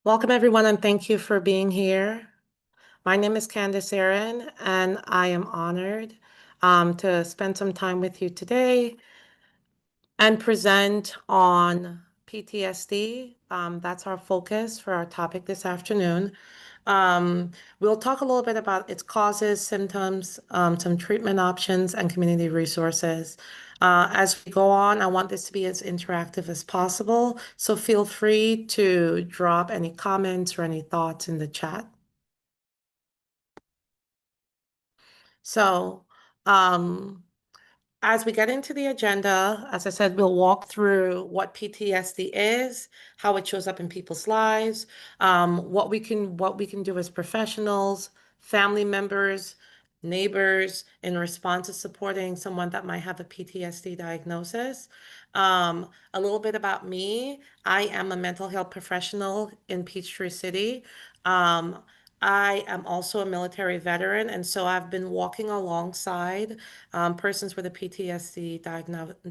Welcome, everyone, and thank you for being here. My name is Candice Aaron, and I am honored to spend some time with you today and present on PTSD. That's our focus for our topic this afternoon. We'll talk a little bit about its causes, symptoms, some treatment options, and community resources. As we go on, I want this to be as interactive as possible, so feel free to drop any comments or any thoughts in the chat. So, um, as we get into the agenda, as I said, we'll walk through what PTSD is, how it shows up in people's lives, what we can do as professionals, family members, neighbors in response to supporting someone that might have a PTSD diagnosis. A little bit about me. I am a mental health professional in Peachtree City. Um, I am also a military veteran, and so I've been walking alongside persons with a PTSD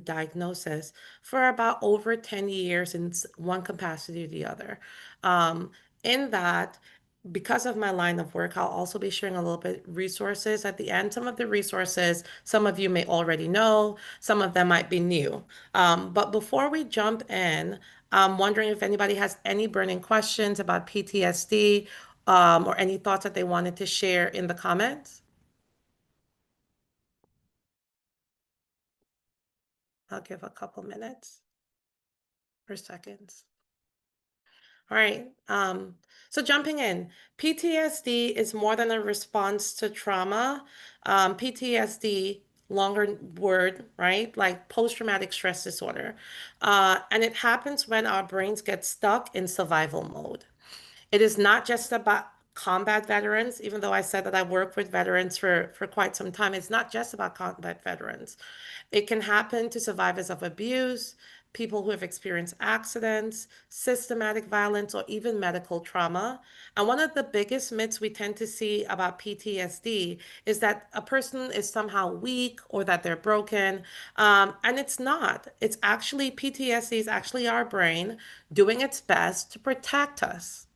diagnosis for about over 10 years in one capacity or the other. Um, in that, because of my line of work, I'll also be sharing a little bit resources at the end. Some of the resources, some of you may already know, some of them might be new. But before we jump in, I'm wondering if anybody has any burning questions about PTSD, or any thoughts that they wanted to share in the comments. I'll give a couple minutes or seconds. All right. So jumping in, PTSD is more than a response to trauma. PTSD, longer word, right? Like post-traumatic stress disorder. And it happens when our brains get stuck in survival mode. It is not just about combat veterans, even though I said that I work with veterans for quite some time. It's not just about combat veterans. It can happen to survivors of abuse, people who have experienced accidents, systematic violence, or even medical trauma. And one of the biggest myths we tend to see about PTSD is that a person is somehow weak or that they're broken. And it's not. It's actually PTSD is actually our brain doing its best to protect us.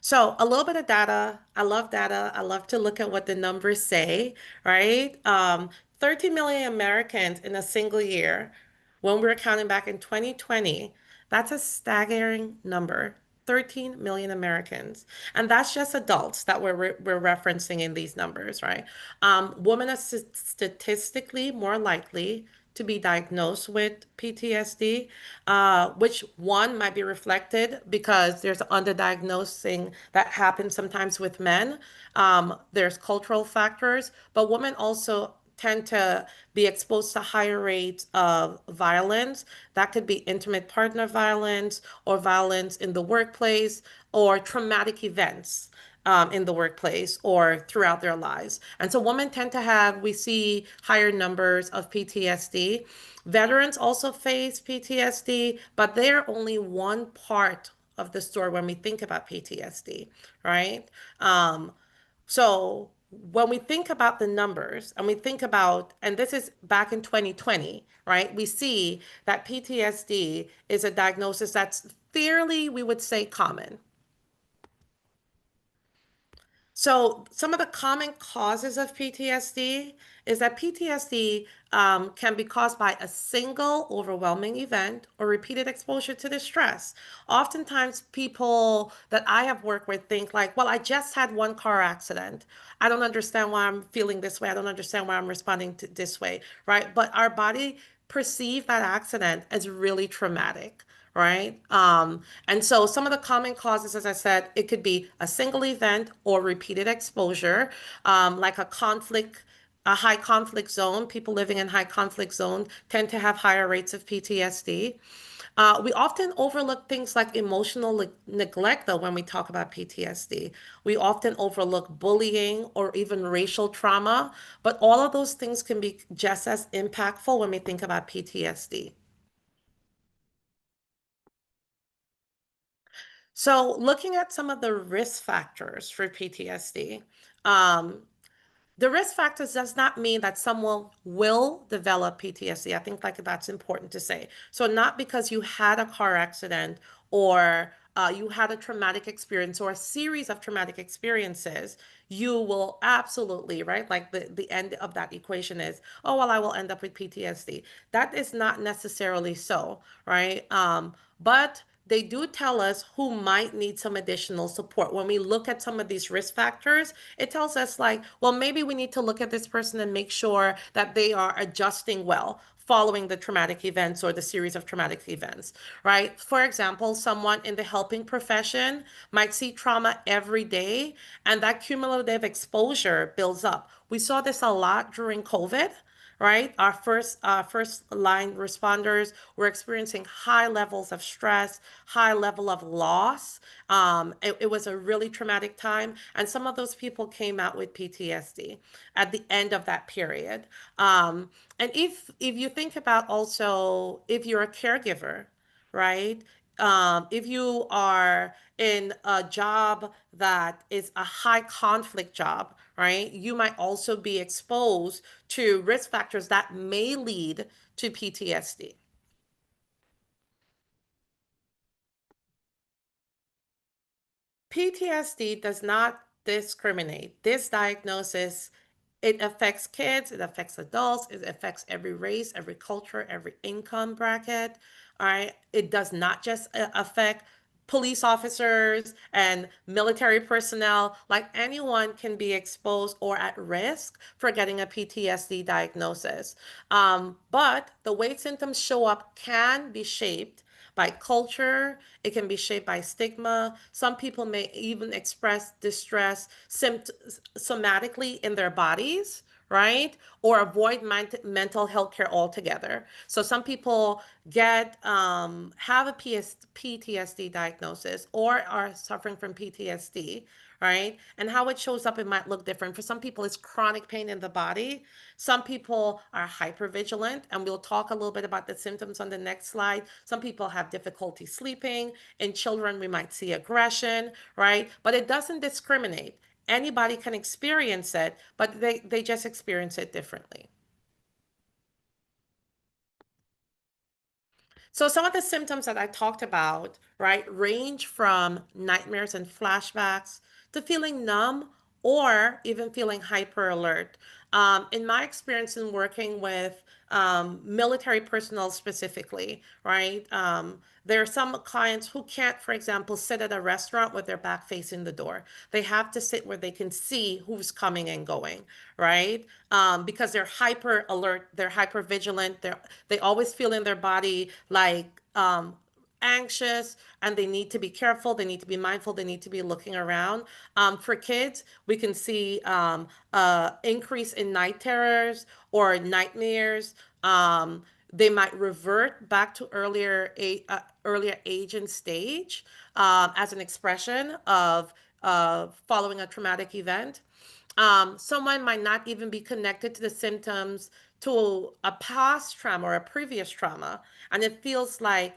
So a little bit of data. I love data. I love to look at what the numbers say, right? 13 million Americans in a single year, when we were counting back in 2020, that's a staggering number. 13 million Americans. And that's just adults that we're referencing in these numbers, right? Women are statistically more likely to be diagnosed with PTSD, which one might be reflected because there's underdiagnosing that happens sometimes with men. There's cultural factors, but women also tend to be exposed to higher rates of violence. That could be intimate partner violence or violence in the workplace or traumatic events in the workplace or throughout their lives. And so women tend to have, we see higher numbers of PTSD. Veterans also face PTSD, but they're only one part of the story when we think about PTSD, right? Um, so when we think about the numbers and we think about, and this is back in 2020, right? We see that PTSD is a diagnosis that's fairly, we would say, common. So some of the common causes of PTSD is that PTSD can be caused by a single overwhelming event or repeated exposure to the stress. Oftentimes, people that I have worked with think like, well, I just had one car accident. I don't understand why I'm feeling this way. I don't understand why I'm responding to this way, right? But our body perceive that accident as really traumatic, right? And so some of the common causes, as I said, it could be a single event or repeated exposure, like a high conflict zone. People living in high conflict zone tend to have higher rates of PTSD. We often overlook things like emotional neglect, though, when we talk about PTSD. We often overlook bullying or even racial trauma, but all of those things can be just as impactful when we think about PTSD. So, looking at some of the risk factors for PTSD, um, The risk factors does not mean that someone will develop PTSD. I think like that's important to say. So not because you had a car accident or you had a traumatic experience or a series of traumatic experiences, you will absolutely, right? Like the end of that equation is, oh, well, I will end up with PTSD. That is not necessarily so, right? But they do tell us who might need some additional support. When we look at some of these risk factors, it tells us like, well, maybe we need to look at this person and make sure that they are adjusting well following the traumatic events or the series of traumatic events, right? For example, someone in the helping profession might see trauma every day, and that cumulative exposure builds up. We saw this a lot during COVID, right? Our first line responders were experiencing high levels of stress, high level of loss. It was a really traumatic time, and some of those people came out with PTSD at the end of that period. And if you think about also if you're a caregiver, right? If you are in a job that is a high conflict job, right? You might also be exposed to risk factors that may lead to PTSD. PTSD does not discriminate. This diagnosis, it affects kids, it affects adults, it affects every race, every culture, every income bracket. All right. It does not just affect police officers and military personnel. Like anyone can be exposed or at risk for getting a PTSD diagnosis. But the way symptoms show up can be shaped by culture. It can be shaped by stigma. Some people may even express distress somatically in their bodies, right? Or avoid mental health care altogether. So some people have a PTSD diagnosis or are suffering from PTSD, right? And how it shows up, it might look different. For some people, it's chronic pain in the body. Some people are hypervigilant, and we'll talk a little bit about the symptoms on the next slide. Some people have difficulty sleeping. In children, we might see aggression, right? But it doesn't discriminate. Anybody can experience it, but they just experience it differently. So some of the symptoms that I talked about, right, range from nightmares and flashbacks to feeling numb or even feeling hyper alert. In my experience in working with military personnel specifically, right, there are some clients who can't, for example, sit at a restaurant with their back facing the door. They have to sit where they can see who's coming and going, right? Because they're hyper alert, they're hyper vigilant, they always feel in their body like anxious, and they need to be careful, they need to be mindful, they need to be looking around. For kids, we can see increase in night terrors or nightmares. They might revert back to earlier age and stage as an expression of following a traumatic event. Someone might not even be connected to the symptoms to a past trauma or a previous trauma, and it feels like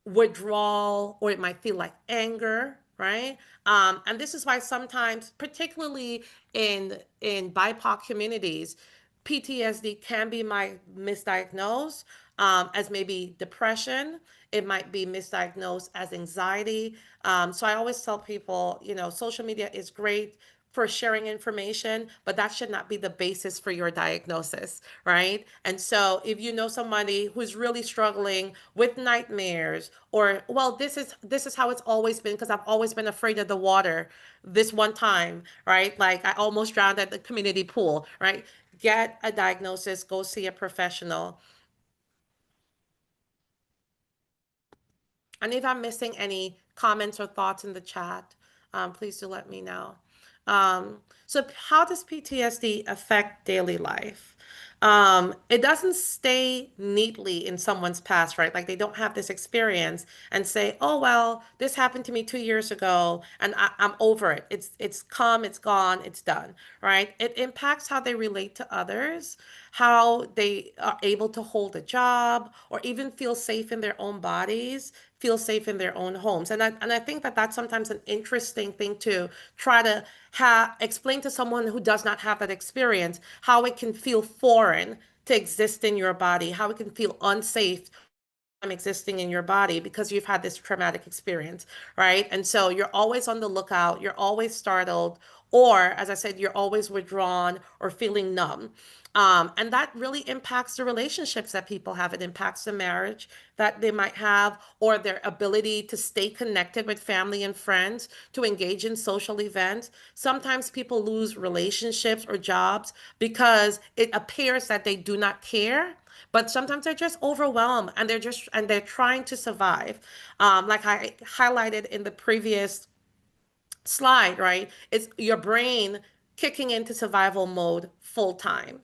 withdrawal, or it might feel like anger, right? And this is why sometimes, particularly in BIPOC communities, PTSD can be misdiagnosed as maybe depression. It might be misdiagnosed as anxiety. So I always tell people, social media is great for sharing information, but that should not be the basis for your diagnosis, right? And so if you know somebody who's really struggling with nightmares, or well, this is how it's always been because I've always been afraid of the water this one time, right? Like I almost drowned at the community pool, right? Get a diagnosis, go see a professional. And if I'm missing any comments or thoughts in the chat, please do let me know. So how does PTSD affect daily life? It doesn't stay neatly in someone's past, right? Like they don't have this experience and say, "Oh well, this happened to me 2 years ago, and I'm over it. It's come, it's gone, it's done." Right? It impacts how they relate to others, how they are able to hold a job, or even feel safe in their own bodies, feel safe in their own homes. And I think that that's sometimes an interesting thing to try to explain to someone who does not have that experience how it can feel foreign to exist in your body, how it can feel unsafe existing in your body because you've had this traumatic experience, right? And so you're always on the lookout, you're always startled, or as I said, you're always withdrawn or feeling numb. And that really impacts the relationships that people have. It impacts the marriage that they might have, or their ability to stay connected with family and friends, to engage in social events. Sometimes people lose relationships or jobs because it appears that they do not care, but sometimes they're just overwhelmed and they're trying to survive. Like I highlighted in the previous slide, right? It's your brain kicking into survival mode full time,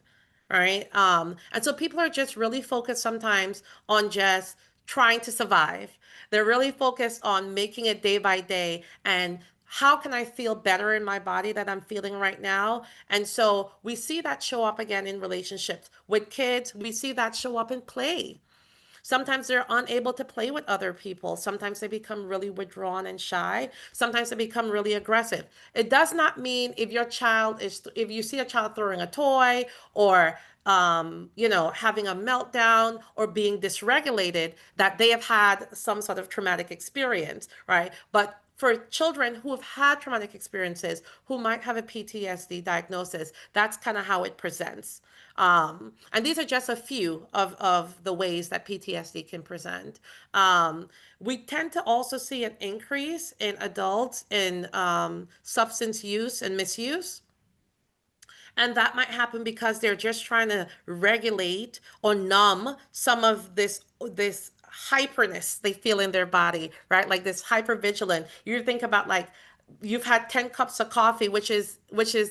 right? And so people are just really focused sometimes on just trying to survive. They're really focused on making it day by day and how can I feel better in my body that I'm feeling right now? And so we see that show up again in relationships with kids. We see that show up in play. Sometimes they're unable to play with other people. Sometimes they become really withdrawn and shy. Sometimes they become really aggressive. It does not mean if you see a child throwing a toy or, having a meltdown or being dysregulated, that they have had some sort of traumatic experience, right? But for children who have had traumatic experiences, who might have a PTSD diagnosis, that's kind of how it presents. And these are just a few of the ways that PTSD can present. We tend to also see an increase in adults in substance use and misuse. And that might happen because they're just trying to regulate or numb some of this hyperness they feel in their body, right? Like this hypervigilant. You think about like you've had 10 cups of coffee, which is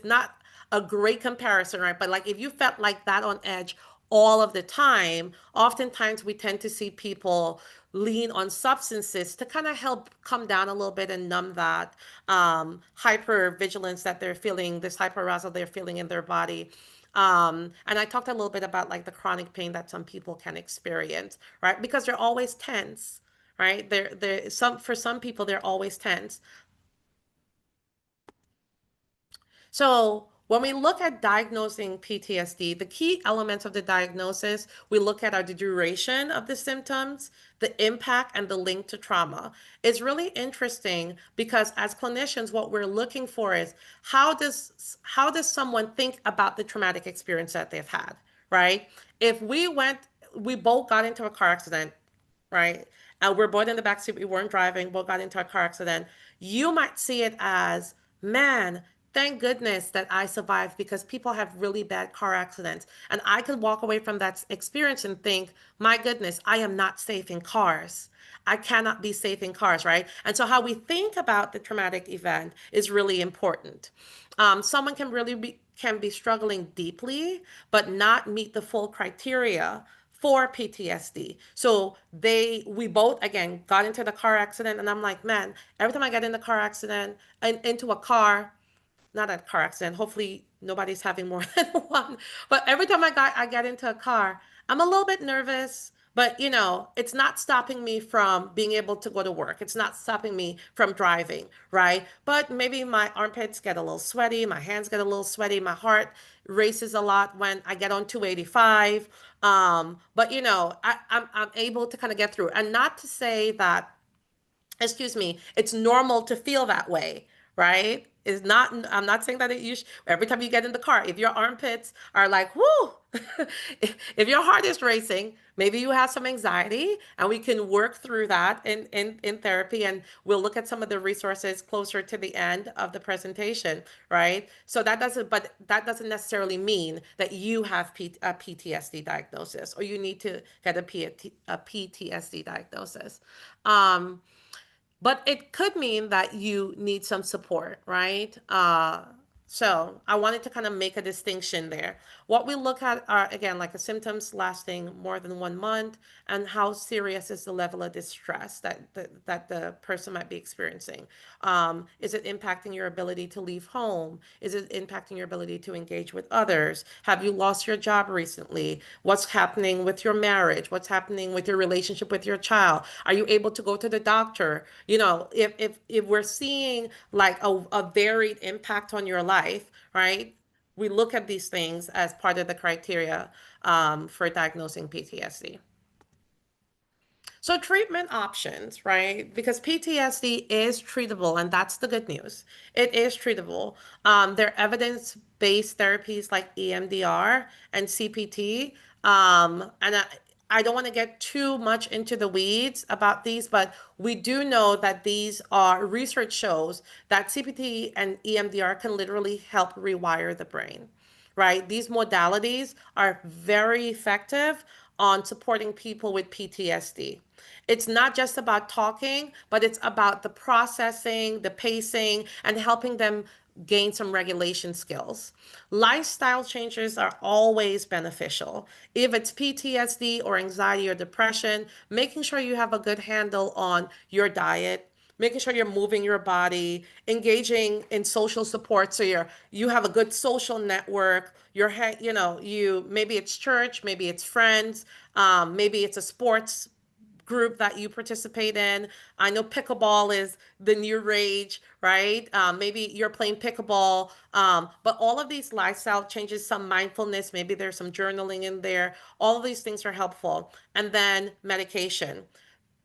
not a great comparison, right? But like if you felt like that on edge all of the time, oftentimes we tend to see people lean on substances to kind of help come down a little bit and numb that hyper vigilance that they're feeling, this hyper arousal they're feeling in their body. And I talked a little bit about like the chronic pain that some people can experience, right? Because they're always tense, right? For some people they're always tense. So when we look at diagnosing PTSD, the key elements of the diagnosis we look at are the duration of the symptoms, the impact, and the link to trauma. It's really interesting because as clinicians, what we're looking for is how does someone think about the traumatic experience that they've had, right? If we both got into a car accident, right? And we're both in the backseat. We weren't driving. Both got into a car accident. You might see it as, man, thank goodness that I survived because people have really bad car accidents. And I could walk away from that experience and think, my goodness, I am not safe in cars. I cannot be safe in cars, right? And so how we think about the traumatic event is really important. Someone can be struggling deeply, but not meet the full criteria for PTSD. So we both again got into the car accident, and I'm like, man, every time I get in the car accident and into a car, not a car accident. Hopefully nobody's having more than one. But every time I get into a car, I'm a little bit nervous, but it's not stopping me from being able to go to work. It's not stopping me from driving, right? But maybe my armpits get a little sweaty, my hands get a little sweaty, my heart races a lot when I get on 285. But I'm able to kind of get through. And not to say that, excuse me, it's normal to feel that way, right? It's not, I'm not saying that every time you get in the car, if your armpits are like, whoo, if your heart is racing, maybe you have some anxiety, and we can work through that in therapy. And we'll look at some of the resources closer to the end of the presentation, right? But that doesn't necessarily mean that you have a PTSD diagnosis or you need to get a PTSD diagnosis. Um, but it could mean that you need some support, right? So I wanted to kind of make a distinction there. What we look at are, again, like the symptoms lasting more than 1 month, and how serious is the level of distress that the person might be experiencing. Is it impacting your ability to leave home? Is it impacting your ability to engage with others? Have you lost your job recently? What's happening with your marriage? What's happening with your relationship with your child? Are you able to go to the doctor? If we're seeing like a varied impact on your life, right? We look at these things as part of the criteria for diagnosing PTSD. So treatment options, right? Because PTSD is treatable, and that's the good news. It is treatable. There are evidence-based therapies like EMDR and CPT. And I don't want to get too much into the weeds about these, but we do know that these are research shows that CPT and EMDR can literally help rewire the brain, right? These modalities are very effective on supporting people with PTSD. It's not just about talking, but it's about the processing, the pacing, and helping them gain some regulation skills. Lifestyle changes are always beneficial. If it's PTSD or anxiety or depression, making sure you have a good handle on your diet, making sure you're moving your body, engaging in social support so you have a good social network. You maybe it's church, maybe it's friends, maybe it's a sports group that you participate in. I know pickleball is the new rage, right? Maybe you're playing pickleball, but all of these lifestyle changes, some mindfulness, maybe there's some journaling in there. All of these things are helpful. And then medication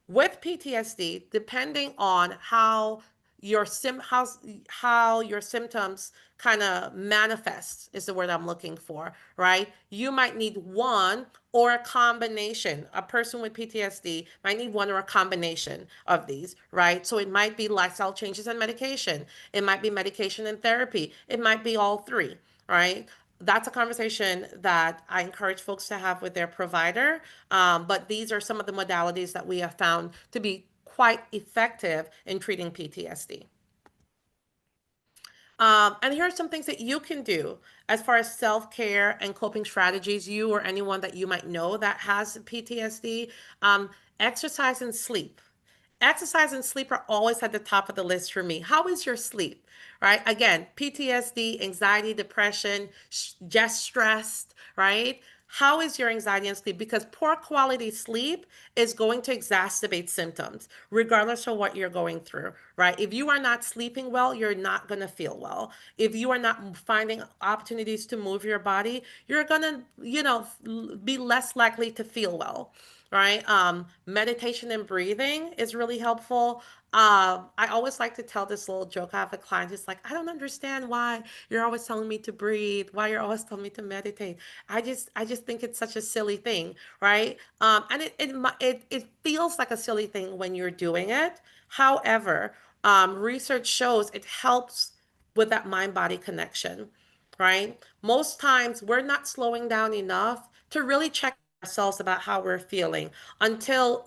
with PTSD, depending on how your symptoms kind of manifest is the word I'm looking for, right? You might need one or a combination. A person with PTSD might need one or a combination of these, right? So it might be lifestyle changes and medication. It might be medication and therapy. It might be all three, right? That's a conversation that I encourage folks to have with their provider. But these are some of the modalities that we have found to be quite effective in treating PTSD. And here are some things that you can do as far as self-care and coping strategies, you or anyone that you might know that has PTSD. Um, Exercise and sleep. Exercise and sleep are always at the top of the list for me. How is your sleep? Right? Again, PTSD, anxiety, depression, just stressed, right? How is your anxiety and sleep? Because poor quality sleep is going to exacerbate symptoms, regardless of what you're going through, right? If you are not sleeping well, you're not going to feel well. If you are not finding opportunities to move your body, you're going to, be less likely to feel well, right? Meditation and breathing is really helpful. I always like to tell this little joke. I have a client who's like, I don't understand why you're always telling me to breathe, why you're always telling me to meditate. I just think it's such a silly thing, right? And it feels like a silly thing when you're doing it. However, research shows it helps with that mind-body connection, right? Most times we're not slowing down enough to really check ourselves about how we're feeling until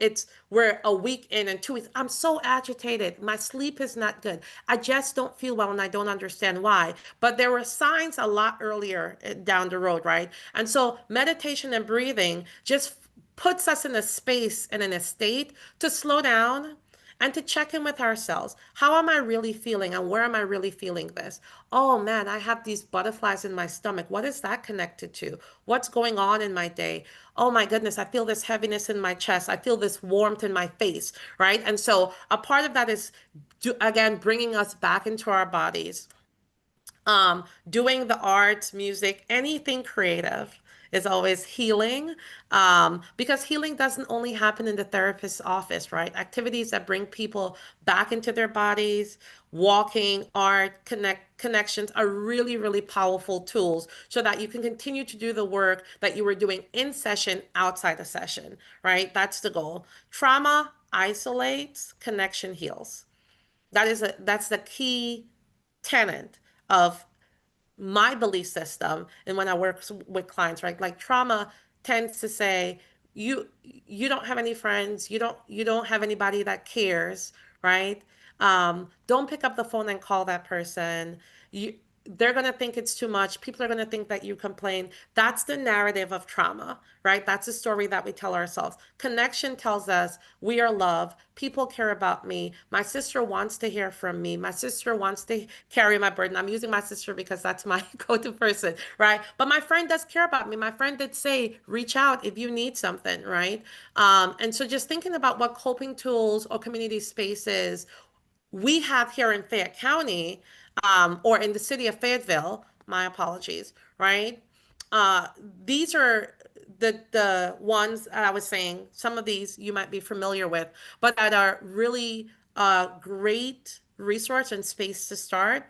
we're a week in and 2 weeks. I'm so agitated. My sleep is not good. I just don't feel well and I don't understand why. But there were signs a lot earlier down the road, right? And so meditation and breathing just puts us in a space and in a state to slow down and to check in with ourselves. How am I really feeling and where am I really feeling this? Oh man, I have these butterflies in my stomach. What is that connected to? What's going on in my day? Oh my goodness, I feel this heaviness in my chest. I feel this warmth in my face, right? And so a part of that is, again, bringing us back into our bodies, doing the arts, music, anything creative is always healing. Because healing doesn't only happen in the therapist's office, right? Activities that bring people back into their bodies, walking, art, connections are really, really powerful tools so that you can continue to do the work that you were doing in session outside the session, right? That's the goal. Trauma isolates, connection heals. That's the key tenet of my belief system and when I work with clients, right? Like trauma tends to say you don't have any friends, you don't have anybody that cares, right? Don't pick up the phone and call that person. they're going to think it's too much. People are going to think that you complain. That's the narrative of trauma, right? That's the story that we tell ourselves. Connection tells us we are loved. People care about me. My sister wants to hear from me. My sister wants to carry my burden. I'm using my sister because that's my go-to person, right? But my friend does care about me. My friend did say, reach out if you need something, right? And so just thinking about what coping tools or community spaces we have here in Fayette County, or in the city of Fayetteville, my apologies, right? Uh, these are the ones that I was saying. Some of these you might be familiar with, but that are really a great resource and space to start.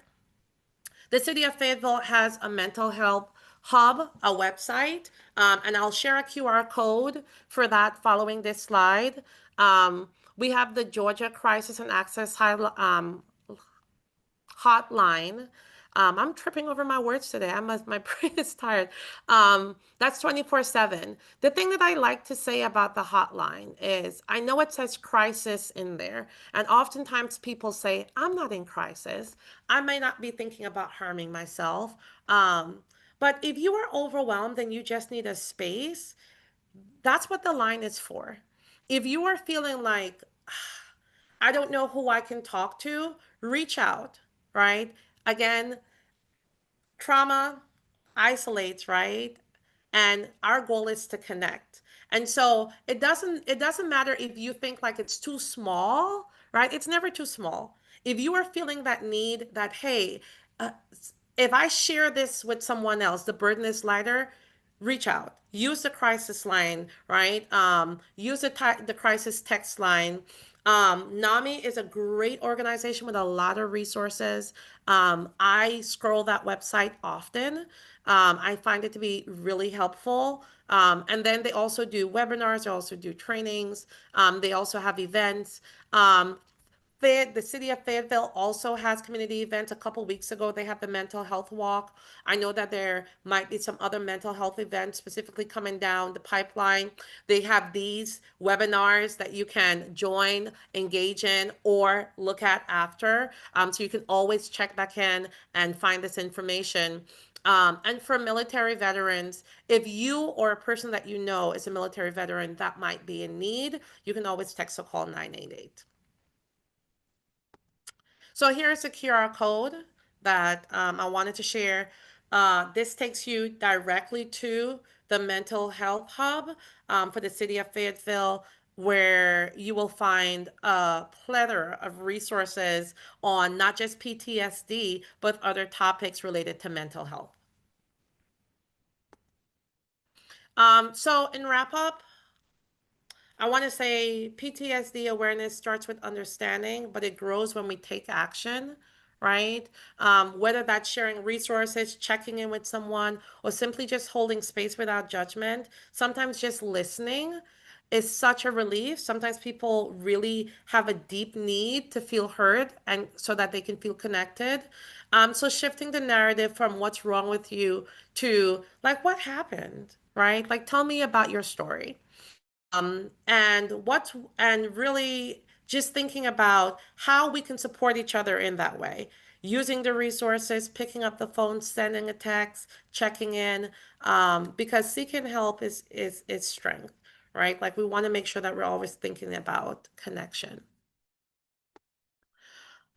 The city of Fayetteville has a mental health hub, a website, and I'll share a QR code for that following this slide. We have the Georgia Crisis and Access hotline. I'm tripping over my words today. My brain is tired. That's 24/7. The thing that I like to say about the hotline is I know it says crisis in there, and oftentimes people say, I'm not in crisis. I may not be thinking about harming myself. But if you are overwhelmed and you just need a space, that's what the line is for. If you are feeling like, I don't know who I can talk to, reach out, right? Again, trauma isolates, right? And our goal is to connect. And so it doesn't matter if you think like it's too small, right? It's never too small. If you are feeling that need that, hey, uh, if I share this with someone else, the burden is lighter, reach out. Use the crisis line, right? Use the crisis text line. NAMI is a great organization with a lot of resources. I scroll that website often. I find it to be really helpful. And then they also do webinars, they also do trainings, they also have events. The city of Fayetteville also has community events. A couple weeks ago, they had the mental health walk. I know that there might be some other mental health events specifically coming down the pipeline. They have these webinars that you can join, engage in, or look at after. So you can always check back in and find this information. And for military veterans, if you or a person that you know is a military veteran that might be in need, you can always text or call 988. So here's a QR code that I wanted to share. This takes you directly to the mental health hub for the city of Fayetteville, where you will find a plethora of resources on not just PTSD, but other topics related to mental health. So in wrap up, I want to say PTSD awareness starts with understanding, but it grows when we take action, right? Whether that's sharing resources, checking in with someone, or simply just holding space without judgment, sometimes just listening is such a relief. Sometimes people really have a deep need to feel heard and so that they can feel connected. So shifting the narrative from what's wrong with you to like what happened, right? Like tell me about your story. And really just thinking about how we can support each other in that way, using the resources, picking up the phone, sending a text, checking in, because seeking help is strength, right? Like we want to make sure that we're always thinking about connection.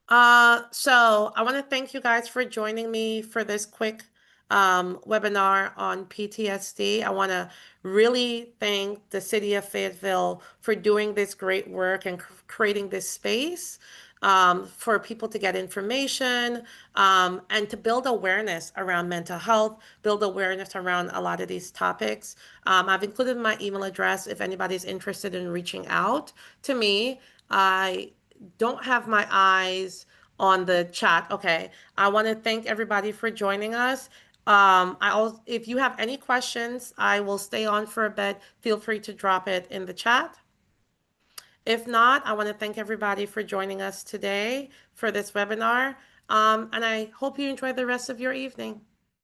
So I want to thank you guys for joining me for this quick webinar on PTSD. I want to really thank the city of Fayetteville for doing this great work and creating this space for people to get information and to build awareness around mental health, build awareness around a lot of these topics. I've included my email address if anybody's interested in reaching out to me. I don't have my eyes on the chat. Okay. I want to thank everybody for joining us. If you have any questions, I will stay on for a bit. Feel free to drop it in the chat. If not, I want to thank everybody for joining us today for this webinar. And I hope you enjoy the rest of your evening.